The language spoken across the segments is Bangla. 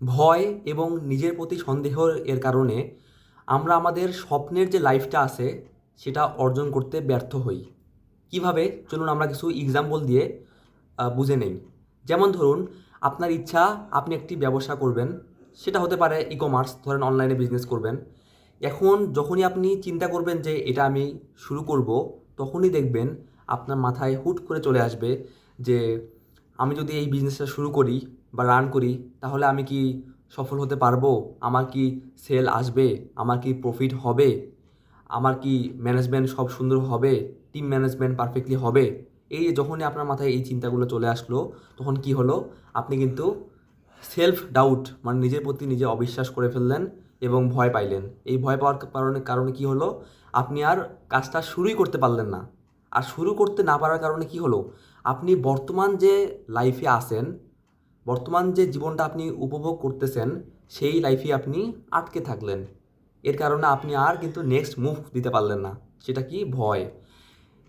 ভয় এবং নিজের প্রতি সন্দেহ এর কারণে আমরা আমাদের স্বপ্নের যে লাইফটা আছে সেটা অর্জন করতে ব্যর্থ হই। কিভাবে? চলুন আমরা কিছু এক্সাম্পল দিয়ে বুঝে নেই। যেমন ধরুন, আপনার ইচ্ছা আপনি একটি ব্যবসা করবেন, সেটা হতে পারে ই-কমার্স, ধরেন অনলাইনে বিজনেস করবেন। এখন যখনই আপনি চিন্তা করবেন যে এটা আমি শুরু করব, তখনই দেখবেন আপনার মাথায় হুট করে চলে আসবে যে আমি যদি এই বিজনেসটা শুরু করি বা রান করি, তাহলে আমি কি সফল হতে পারবো? আমার কি সেল আসবে? আমার কি প্রফিট হবে? আমার কি ম্যানেজমেন্ট সব সুন্দর হবে? টিম ম্যানেজমেন্ট পারফেক্টলি হবে? এই যে যখনই আপনার মাথায় এই চিন্তাগুলো চলে আসলো, তখন কি হলো? আপনি কিন্তু সেলফ ডাউট মানে নিজের প্রতি নিজে অবিশ্বাস করে ফেললেন এবং ভয় পাইলেন। এই ভয় পাওয়ার কারণে কারণে কি হলো? আপনি আর কাজটা শুরুই করতে পারলেন না। আর শুরু করতে না পারার কারণে কি হলো? আপনি বর্তমান যে লাইফে আছেন, বর্তমান যে জীবনটা আপনি উপভোগ করতেছেন, সেই লাইফে আপনি আটকে থাকলেন। এর কারণে আপনি আর কিন্তু নেক্সট মুভ দিতে পারলেন না। সেটা কি? ভয়।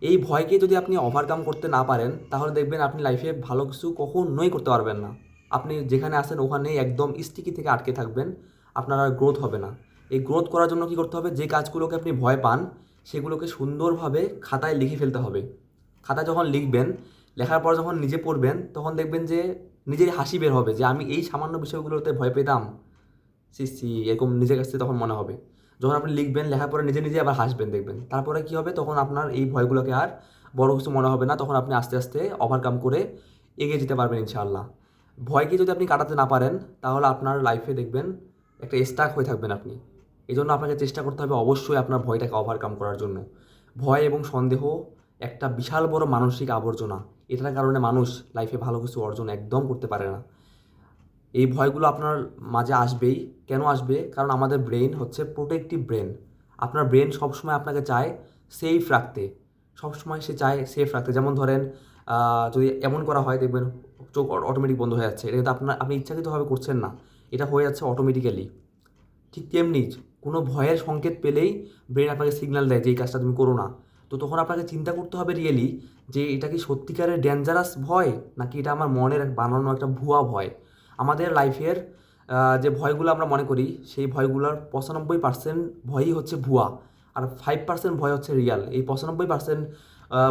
এই ভয়কে যদি আপনি ওভারকাম করতে না পারেন, তাহলে দেখবেন আপনি লাইফে ভালো কিছু কখনোই করতে পারবেন না। আপনি যেখানে আছেন ওখানেই একদম স্টিকি থেকে আটকে থাকবেন। আপনার আর গ্রোথ হবে না। এই গ্রোথ করার জন্য কী করতে হবে? যে কাজগুলোকে আপনি ভয় পান, সেগুলোকে সুন্দরভাবে খাতায় লিখে ফেলতে হবে। খাতায় যখন লিখবেন, লেখার পর যখন নিজে পড়বেন, তখন দেখবেন যে নিজেরই হাসি বের হবে যে আমি এই সামান্য বিষয়গুলোতে ভয় পেতাম। সি সি এরকম নিজের কাছ থেকে তখন মনে হবে। যখন আপনি লিখবেন, লেখার পরে নিজে নিজে আবার হাসবেন দেখবেন। তারপরে কি হবে? তখন আপনার এই ভয়গুলোকে আর বড় কিছু মনে হবে না। তখন আপনি আস্তে আস্তে ওভারকাম করে এগিয়ে যেতে পারবেন ইনশাআল্লাহ। ভয়কে যদি আপনি কাটাতে না পারেন, তাহলে আপনার লাইফে দেখবেন একটা স্টাক হয়ে থাকবেন আপনি। এই জন্য আপনাকে চেষ্টা করতে হবে অবশ্যই আপনার ভয়টাকে ওভারকাম করার জন্য। ভয় এবং সন্দেহ একটা বিশাল বড় মানসিক আবর্জনা। এটার কারণে মানুষ লাইফে ভালো কিছু অর্জন একদম করতে পারে না। এই ভয়গুলো আপনার মাঝে আসবেই। কেন আসবে? কারণ আমাদের ব্রেইন হচ্ছে প্রোটেক্টিভ ব্রেন। আপনার ব্রেন সবসময় আপনাকে চায় সেফ রাখতে। সবসময় সে চায় সেফ রাখতে। যেমন ধরেন, যদি এমন করা হয় দেখবেন চোখ অটোমেটিক বন্ধ হয়ে যাচ্ছে। এটা কিন্তু আপনি ইচ্ছাকৃতভাবে করছেন না। এটা হয়ে যাচ্ছে অটোমেটিক্যালি। ঠিক তেমনি কোনো ভয়ের সংকেত পেলেই ব্রেন আপনাকে সিগন্যাল দেয় যে এই কাজটা তুমি করো না। তো তখন আপনাকে চিন্তা করতে হবে রিয়েলি যে এটা কি সত্যিকারের ডেঞ্জারাস ভয়, নাকি এটা আমার মনের বানানো একটা ভুয়া ভয়। আমাদের লাইফের যে ভয়গুলো আমরা মনে করি, সেই ভয়গুলোর 95% ভয়ই হচ্ছে ভুয়া। আর 5% ভয় হচ্ছে রিয়াল। এই 95%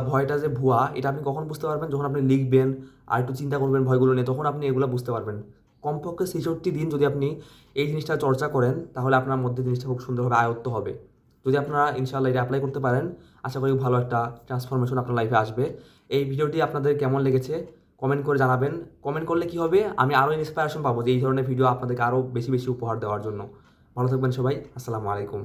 ভয়টা যে ভুয়া, এটা আপনি কখন বুঝতে পারবেন? যখন আপনি লিখবেন আর একটু চিন্তা করবেন ভয়গুলো নিয়ে, তখন আপনি এগুলো বুঝতে পারবেন। কমপক্ষে 66 দিন যদি আপনি এই জিনিসটা চর্চা করেন, তাহলে আপনার মধ্যে জিনিসটা খুব সুন্দরভাবে আয়ত্ত হবে। যদি আপনারা ইনশাআল্লাহ এটা অ্যাপ্লাই করতে পারেন, আশা করি ভালো একটা ট্রান্সফরমেশন আপনার লাইফে আসবে। এই ভিডিওটি আপনাদের কেমন লেগেছে কমেন্ট করে জানাবেন। কমেন্ট করলে কি হবে? আমি আরও ইন্সপিরেশন পাবো যে এই ধরনের ভিডিও আপনাদেরকে আরও বেশি বেশি উপহার দেওয়ার জন্য। ভালো থাকবেন সবাই। আসসালামু আলাইকুম।